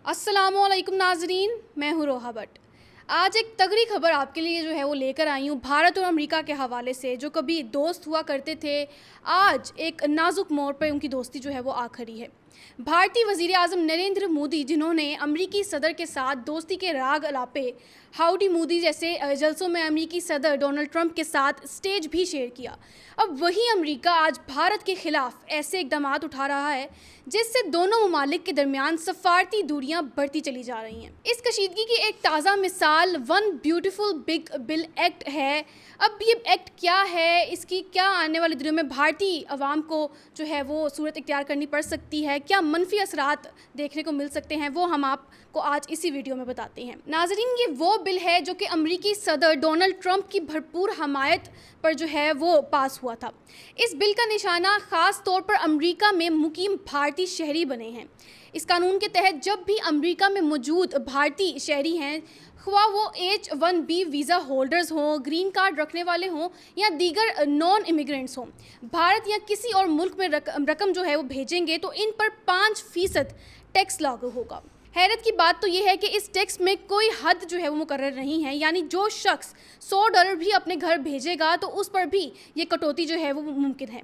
अस्सलामुअलैकुम नाजरीन, मैं हूँ रोहा भट्ट। आज एक तगड़ी खबर आपके लिए जो है वो लेकर आई हूँ भारत और अमेरिका के हवाले से। जो कभी दोस्त हुआ करते थे, आज एक नाजुक मोड़ पर उनकी दोस्ती जो है वो आ खड़ी है। भारतीय वज़ीर आज़म नरेंद्र मोदी, जिन्होंने अमेरिकी सदर के साथ दोस्ती के राग अलापे हाउडी मोदी जैसे जलसों में अमेरिकी सदर डोनाल्ड ट्रंप के साथ स्टेज भी शेयर किया, अब वही अमेरिका आज भारत के खिलाफ ऐसे इकदाम उठा रहा है जिससे दोनों ममालिक के दरमियान सफारती दूरियां बढ़ती चली जा रही हैं। इस कशीदगी की एक ताज़ा मिसाल one beautiful big bill act है। अब ये एक्ट क्या है, इसकी क्या आने वाले दिनों में भारतीय अवाम को जो है वो सूरत इख्तियार करनी पड़ सकती है, क्या मनफी असरात देखने को मिल सकते हैं, वो हम आपको आज इसी वीडियो में बताते हैं। नाजरीन, ये वो बिल है जो कि अमेरिकी सदर डोनाल्ड ट्रंप की भरपूर हमायत पर जो है वो पास हुआ था। इस बिल का निशाना ख़ास तौर पर अमेरिका में मुकीम भारतीय शहरी बने हैं। इस कानून के तहत जब भी अमेरिका में मौजूद भारतीय शहरी हैं, ख्वाह वो H-1B वीज़ा होल्डर्स हों, ग्रीन कार्ड रखने वाले हों या दीगर नॉन इमिग्रेंट्स हों, भारत या किसी और मुल्क में रकम जो है वो भेजेंगे तो इन पर 5% टैक्स लागू होगा। हैरत की बात तो ये है कि इस टैक्स में कोई हद जो है वो मुकर्रर नहीं है, यानी जो शख्स $100 भी अपने घर भेजेगा तो उस पर भी ये कटौती जो है वो मुमकिन है।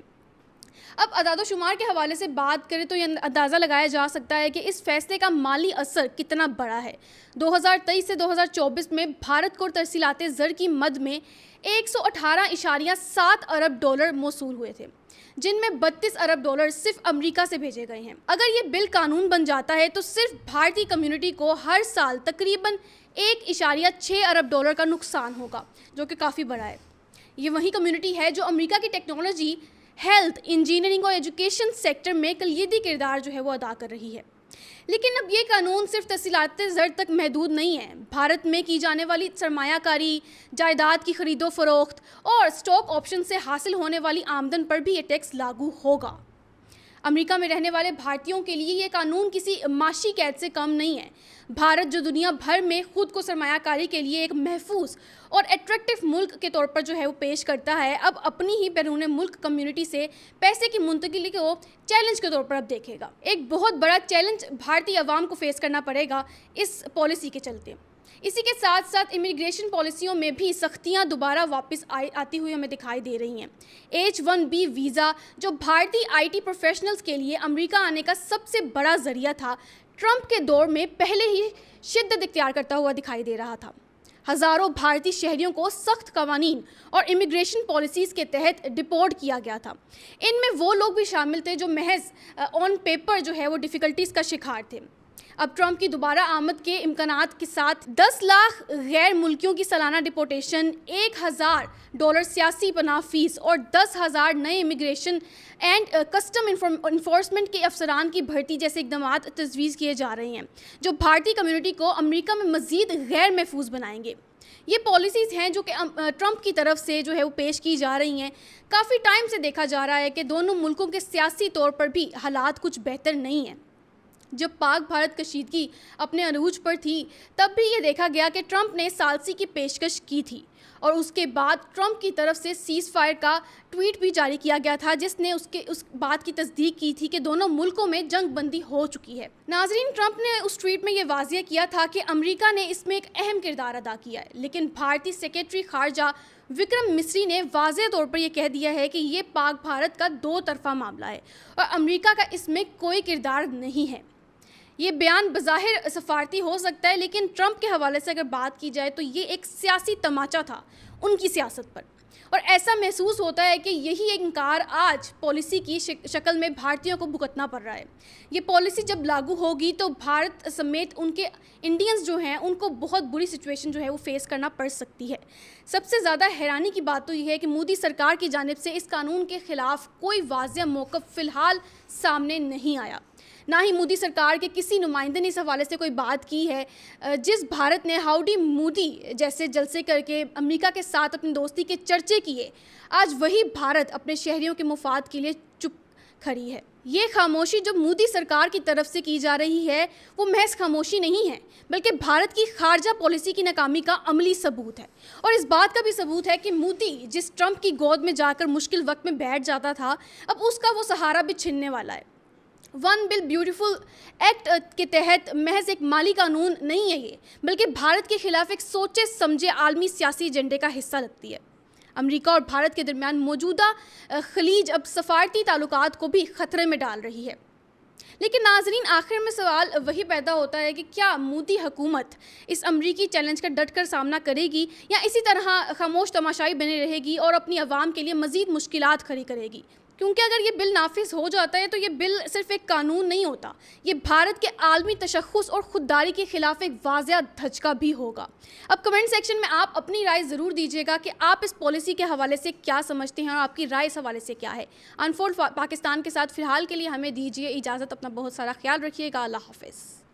अब अदाद-ओ-शुमार के हवाले से बात करें तो ये अंदाज़ा लगाया जा सकता है कि इस फैसले का माली असर कितना बड़ा है। 2023 से 2024 में भारत को तरसीलाते ज़र की मद में 118.7 अरब डॉलर मौसूल हुए थे, जिनमें 32 अरब डॉलर सिर्फ अमेरिका से भेजे गए हैं। अगर ये बिल कानून बन जाता है तो सिर्फ भारतीय कम्युनिटी को हर साल तकरीबन 1.6 अरब डॉलर का नुकसान होगा, जो कि काफ़ी बड़ा है। ये वही कम्युनिटी है जो अमेरिका की टेक्नोलॉजी, हेल्थ, इंजीनियरिंग और एजुकेशन सेक्टर में कलीदी किरदार जो है वो अदा कर रही है। लेकिन अब ये कानून सिर्फ तहसीलाते ज़र तक महदूद नहीं है। भारत में की जाने वाली सरमायाकारी, जायदाद की खरीदो फरोख्त और स्टॉक ऑप्शन से हासिल होने वाली आमदन पर भी ये टैक्स लागू होगा। अमेरिका में रहने वाले भारतीयों के लिए ये कानून किसी माशी कैद से कम नहीं है। भारत, जो दुनिया भर में ख़ुद को सरमायाकारी के लिए एक महफूज और एट्रैक्टिव मुल्क के तौर पर जो है वो पेश करता है, अब अपनी ही बैरून मुल्क कम्युनिटी से पैसे की मुंतकिली को चैलेंज के तौर पर अब देखेगा। एक बहुत बड़ा चैलेंज भारतीय अवाम को फेस करना पड़ेगा इस पॉलिसी के चलते। इसी के साथ साथ इमिग्रेशन पॉलिसियों में भी सख्तियां दोबारा वापस आती हुई हमें दिखाई दे रही हैं। H-1B वीज़ा, जो भारतीय IT प्रोफेशनल्स के लिए अमेरिका आने का सबसे बड़ा ज़रिया था, ट्रंप के दौर में पहले ही शिद्दत इख्तियार करता हुआ दिखाई दे रहा था। हज़ारों भारतीय शहरियों को सख्त कवानीन और इमिग्रेशन पॉलिसीज़ के तहत डिपोर्ट किया गया था। इनमें वो लोग भी शामिल थे जो महज ऑन पेपर जो है वो डिफ़िकल्टीज़ का शिकार थे। अब ट्रंप की दोबारा आमद के इम्कानात के साथ 10 लाख गैर मुल्कियों की सालाना डिपोर्टेशन, $1,000 सियासी पनाह फीस और 10,000 नए इमिग्रेशन एंड कस्टम इन्फोर्समेंट के अफसरान की भर्ती जैसे इकदाम तजवीज़ किए जा रहे हैं, जो भारतीय कम्युनिटी को अमेरिका में मज़ीद गैर महफूज बनाएंगे। ये पॉलिसीज़ हैं जो कि ट्रंप की तरफ से जो है वो पेश की जा रही हैं। काफ़ी टाइम से देखा जा रहा है कि दोनों मुल्कों के सियासी तौर पर भी हालात कुछ बेहतर नहीं हैं। जब पाक भारत कशीदगी अपने अरूज पर थी, तब भी ये देखा गया कि ट्रंप ने सालसी की पेशकश की थी और उसके बाद ट्रंप की तरफ से सीज़ फायर का ट्वीट भी जारी किया गया था, जिसने उस बात की तस्दीक की थी कि दोनों मुल्कों में जंग बंदी हो चुकी है। नाजरीन, ट्रंप ने उस ट्वीट में ये वाज़ेह किया था कि अमेरिका ने इसमें एक अहम किरदार अदा किया है, लेकिन भारतीय सेक्रेटरी खारजा विक्रम मिस्री ने वाज़ेह तौर पर यह कह दिया है कि ये पाक भारत का दो तरफा मामला है और अमेरिका का इसमें कोई किरदार नहीं है। ये बयान बज़ाहिर सफारती हो सकता है, लेकिन ट्रंप के हवाले से अगर बात की जाए तो ये एक सियासी तमाचा था उनकी सियासत पर, और ऐसा महसूस होता है कि यही इनकार आज पॉलिसी की शक्ल में भारतीयों को भुगतना पड़ रहा है। ये पॉलिसी जब लागू होगी तो भारत समेत उनके इंडियंस जो हैं उनको बहुत बुरी सिचुएशन जो है वो फेस करना पड़ सकती है। सबसे ज़्यादा हैरानी की बात तो ये है कि मोदी सरकार की जानिब से इस कानून के ख़िलाफ़ कोई वाज़ेह मौक़िफ़ फ़िलहाल सामने नहीं आया। ना ही मोदी सरकार के किसी नुमाइंदे ने इस हवाले से कोई बात की है। जिस भारत ने हाउडी मोदी जैसे जलसे करके अमेरिका के साथ अपनी दोस्ती के चर्चे किए, आज वही भारत अपने शहरियों के मुफाद के लिए चुप खड़ी है। ये खामोशी जो मोदी सरकार की तरफ से की जा रही है वो महज खामोशी नहीं है, बल्कि भारत की खारजा पॉलिसी की नाकामी का अमली सबूत है। और इस बात का भी सबूत है कि मोदी जिस ट्रंप की गोद में जाकर मुश्किल वक्त में बैठ जाता था, अब उसका वो सहारा भी छिनने वाला है। वन बिल ब्यूटीफुल एक्ट के तहत महज एक माली कानून नहीं है ये, बल्कि भारत के खिलाफ एक सोचे समझे आलमी सियासी एजेंडे का हिस्सा लगती है। अमेरिका और भारत के दरमियान मौजूदा खलीज अब सफारती ताल्लुकात को भी खतरे में डाल रही है। लेकिन नाजरीन, आखिर में सवाल वही पैदा होता है कि क्या मोदी हुकूमत इस अमरीकी चैलेंज का डटकर सामना करेगी या इसी तरह खामोश तमाशाई बनी रहेगी और अपनी आवाम के लिए मज़ीद मुश्किलात खड़ी करेगी। क्योंकि अगर ये बिल नाफिज हो जाता है तो ये बिल सिर्फ एक कानून नहीं होता, ये भारत के आलमी तशख़्ख़ुस और खुददारी के खिलाफ एक वाज़िया धचका भी होगा। अब कमेंट सेक्शन में आप अपनी राय ज़रूर दीजिएगा कि आप इस पॉलिसी के हवाले से क्या समझते हैं और आपकी राय इस हवाले से क्या है। अनफोल्ड पाकिस्तान के साथ फ़िलहाल के लिए हमें दीजिए इजाज़त। अपना बहुत सारा ख्याल रखिएगा। अल्लाह हाफ़िज़।